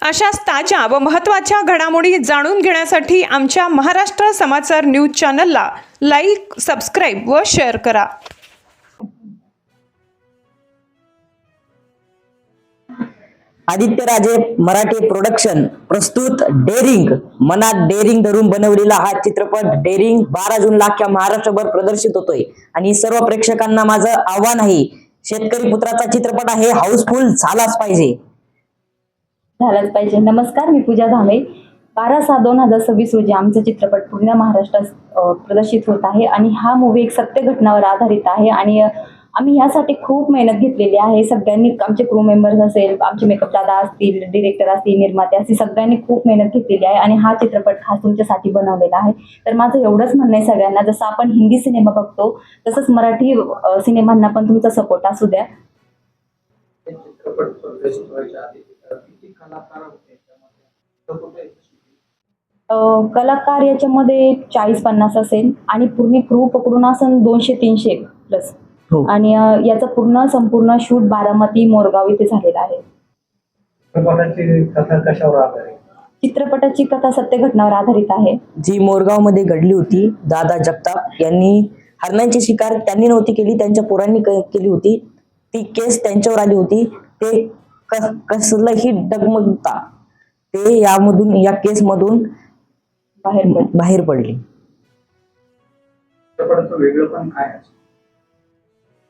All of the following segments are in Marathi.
अशाच ताज्या व महत्त्वाच्या घडामोडी जाणून घेण्यासाठी आमच्या महाराष्ट्र समाचार न्यूज चॅनलला लाईक, सबस्क्राईब व शेअर करा. आदित्यराजे मराठी प्रोडक्शन प्रस्तुत डेअरिंग. मनात डेअरिंग धरून बनवलेला हा चित्रपट डेअरिंग 12 जूनला अख्ख्या महाराष्ट्रभर प्रदर्शित होतोय आणि सर्व प्रेक्षकांना माझं आव्हान आहे, शेतकरी पुत्राचा चित्रपट आहे, हाऊसफुल झालाच पाहिजे. नमस्कार, मी पूजा धामे. 12/6/2026 रोजी आमचा चित्रपट पूर्ण महाराष्ट्रात प्रदर्शित होत आहे आणि हा मूवी एक सत्य घटनावर आधारित आहे आणि आम्ही यासाठी खूप मेहनत घेतलेली आहे. सगळ्यांनी, आमचे क्रू मेंबर्स असेल, आमचे मेकअप दादा असतील, डिरेक्टर असतील, निर्माते असतील, सगळ्यांनी खूप मेहनत घेतलेली आहे आणि हा चित्रपट खास तुमच्यासाठी बनवलेला आहे. तर माझं एवढंच म्हणणं आहे सगळ्यांना, जसं आपण हिंदी सिनेमा बघतो तसंच मराठी सिनेमांना पण तुमचा सपोर्ट असू द्या. कलाकार याच्यामध्ये 40-50 असेल आणि पूर्ण क्रू पकडून असेल 200-300 प्लस. आणि याचा संपूर्ण शूट बारामती, मोरगाव इथे झालेला आहे. चित्रपटाची कथा सत्य घटनावर आधारित आहे, जी मोरगाव मध्ये घडली होती. दादा जगताप यांनी हरणांची शिकार त्यांनी नव्हती केली, त्यांच्या पोरांनी केली होती. ती केस त्यांच्यावर आली होती. ते कसलंही डगमगता ते या केस मधून बाहेर पडले.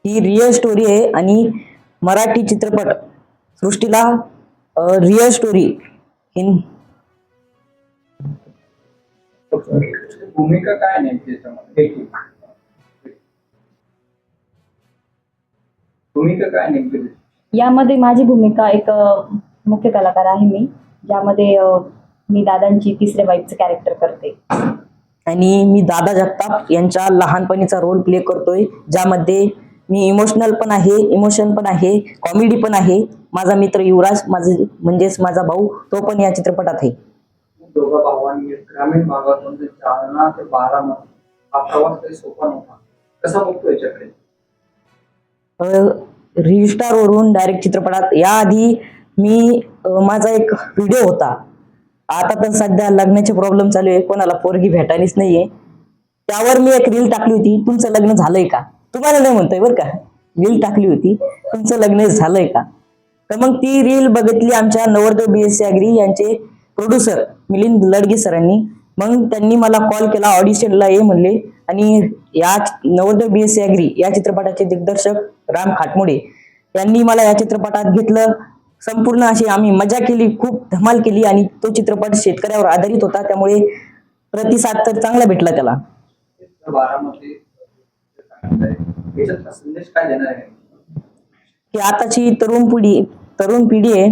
ही रिअल स्टोरी आहे आणि मराठी चित्रपट सृष्टीला रिअल स्टोरी भूमिका काय नेमकी त्याच्यामध्ये? भूमिका काय नेमकी? यामध्ये माझी भूमिका एक मुख्य कलाकार आहे मी, ज्यामध्ये मी दादांची तिसऱ्या वाईफचं कॅरेक्टर करते आणि मी दादा जगताप यांच्या लहानपणीचा रोल प्ले करतोय, ज्यामध्ये मी इमोशन पण आहे, कॉमेडी पण आहे. माझा मित्र युवराज, म्हणजेच माझा भाऊ, तो पण या चित्रपटात आहे. दोघा भावांनी ग्रामीण भागातून जालना ते बारामती हा प्रवास काही सोपा नव्हता. कसा बघतो याच्याकडे? रिस्टार वरून डायरेक्ट चित्रपटात. याआधी माझा एक व्हिडिओ होता. आता तर सध्या लग्नाचे प्रॉब्लेम चालू आहे, कोणाला पोरगी भेटायलीच नाहीये. त्यावर मी एक रील टाकली होती, तुमचं लग्न झालंय का? तुम्हाला नाही म्हणतोय बरं का, रील टाकली होती, तुमचं लग्न झालंय का? तर मग ती रील बघितली आमच्या नवोदय BSc ॲग्री यांचे प्रोड्युसर मिलिंद लडगे सरांनी. मग त्यांनी मला कॉल केला, ऑडिशनला ये म्हणले. आणि या नवोदय BSc ॲग्री या चित्रपटाचे दिग्दर्शक राम खाटमुडे यांनी मला या चित्रपटात घेतलं. संपूर्ण अशी आम्ही मजा केली, खूप धमाल केली आणि तो चित्रपट शेतकऱ्यावर आधारित होता, त्यामुळे प्रतिसाद तर चांगला भेटला त्याला. संदेश काय देणार आहे की आताची तरुण पिढी आहे,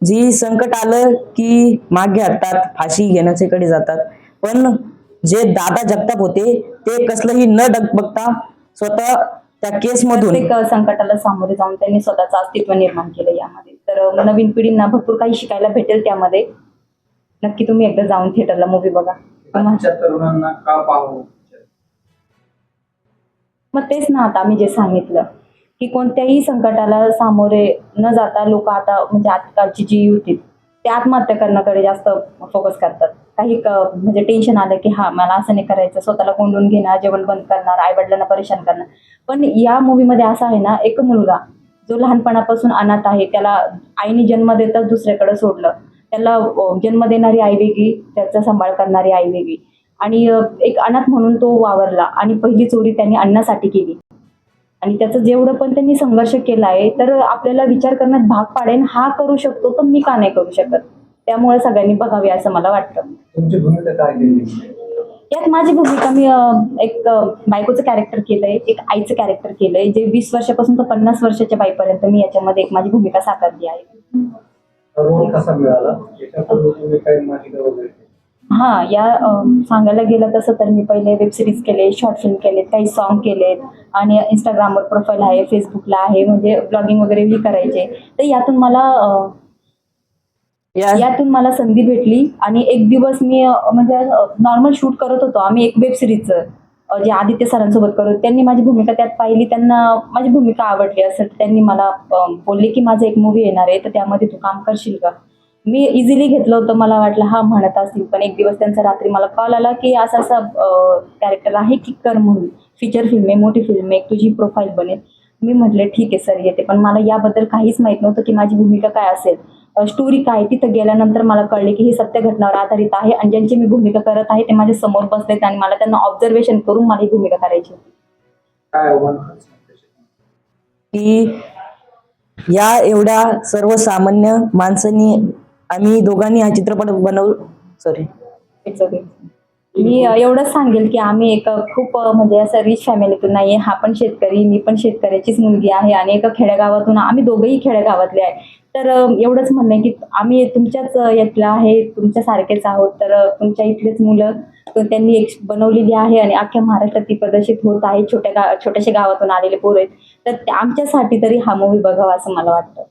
जी संकट आलं की मागे हटतात, फाशी घेण्याच्याकडे जातात. पण जे दादा जगताप होते ते कसलंही न बघता स्वतः त्या केस मधून संकटाला सामोरे जाऊन त्यांनी स्वतःचं अस्तित्व निर्माण केलं यामध्ये. तर नवीन पिढींना भरपूर काही शिकायला भेटेल त्यामध्ये. नक्की तुम्ही एकदा जाऊन थिएटरला मूवी बघा. तरुणांना का पाहू? मग तेच ना, आता आम्ही जे सांगितलं की कोणत्याही संकटाला सामोरे न जाता लोक आता, म्हणजे आजकालची जी युथ ते आत्महत्या करण्याकडे जास्त फोकस करतात. काही म्हणजे टेन्शन आलं की हा मला असं नाही करायचं, स्वतःला कोंडून घेणार, जेवण बंद करणार, आई वडिलांना परेशान करणार. पण या मूवीमध्ये असं आहे ना, एक मुलगा जो लहानपणापासून अनाथ आहे, त्याला आईने जन्म देताच दुसऱ्याकडे सोडलं. त्याला जन्म देणारी आई वेगळी, त्याचा सांभाळ करणारी आई वेगळी, आणि एक अनाथ म्हणून तो वावरला आणि पहिली चोरी त्यांनी अन्नासाठी केली. आणि त्याचं जेवढं पण त्यांनी संघर्ष केला आहे, तर आपल्याला विचार करण्यात भाग पाडेल, हा करू शकतो तर मी का नाही करू शकत. त्यामुळे सगळ्यांनी बघावी असं मला वाटतं. तुमची भूमिका काय केली यात? माझी भूमिका, मी एक बायकोचं कॅरेक्टर केलंय, एक आईचं कॅरेक्टर केलंय, जे 20 वर्षापासून तर 50 वर्षाच्या बाईपर्यंत मी याच्यामध्ये एक माझी भूमिका साकारली आहे. रोल कसा मिळाला? तुम्ही काही माहिती वगैरे? हा, सांगायला गेलं तसं तर मी पहिले वेब सिरीज केले, शॉर्ट फिल्म केलेत, काही सॉन्ग केलेत आणि इंस्टाग्रामवर प्रोफाईल आहे, फेसबुकला आहे, म्हणजे ब्लॉगिंग वगैरेही करायचे. तर यातून मला संधी भेटली आणि एक दिवस मी म्हणजे नॉर्मल शूट करत होतो आम्ही एक वेब सिरीजचं, जे आदित्य सरांसोबत करत. त्यांनी माझी भूमिका त्यात पाहिली, त्यांना माझी भूमिका आवडली असेल, त्यांनी मला बोलले की माझं एक मूवी येणार आहे, तर त्यामध्ये तू काम करशील का? मी इझिली घेतलं होतं, मला वाटलं हा म्हणत असतील, पण एक दिवस त्यांचा रात्री मला कॉल आला की असं असं कॅरेक्टर आहे की कर म्हणून, फीचर फिल्म आहे, मोठी फिल्म आहे, तुझी प्रोफाईल बनेल. मी म्हटले ठीक आहे सर येते, पण मला याबद्दल काहीच माहित नव्हतं की माझी भूमिका काय असेल, स्टोरी काय. तिथं गेल्यानंतर मला कळले की ही सत्य घटनावर आधारित आहे आणि ज्यांची मी भूमिका करत आहे ते माझ्या समोर बसलेत आणि मला त्यांना ऑब्झर्वेशन करून मला ही भूमिका करायची होती. काय आव्हान कराल की या एवढ्या सर्वसामान्य माणसांनी आम्ही दोघांनी हा चित्रपट सॉरी It's okay. मी एवढंच सांगेल की आम्ही एक खूप म्हणजे असं रिच फॅमिलीतून नाही आहे. हा पण शेतकरी, मी पण शेतकऱ्याचीच मुलगी आहे आणि एका खेडेगावातून, आम्ही दोघंही खेडेगावातले आहे. तर एवढंच म्हणणं आहे की आम्ही तुमच्याच यातला आहे, तुमच्यासारखेच आहोत. तर तुमच्या इथलेच मुलं त्यांनी एक बनवलेली आहे आणि अख्ख्या महाराष्ट्रात ती प्रदर्शित होत आहे. छोट्याशा गावातून आलेले पोरं आहेत. तर आमच्यासाठी तरी हा मूवी बघावा असं मला वाटतं.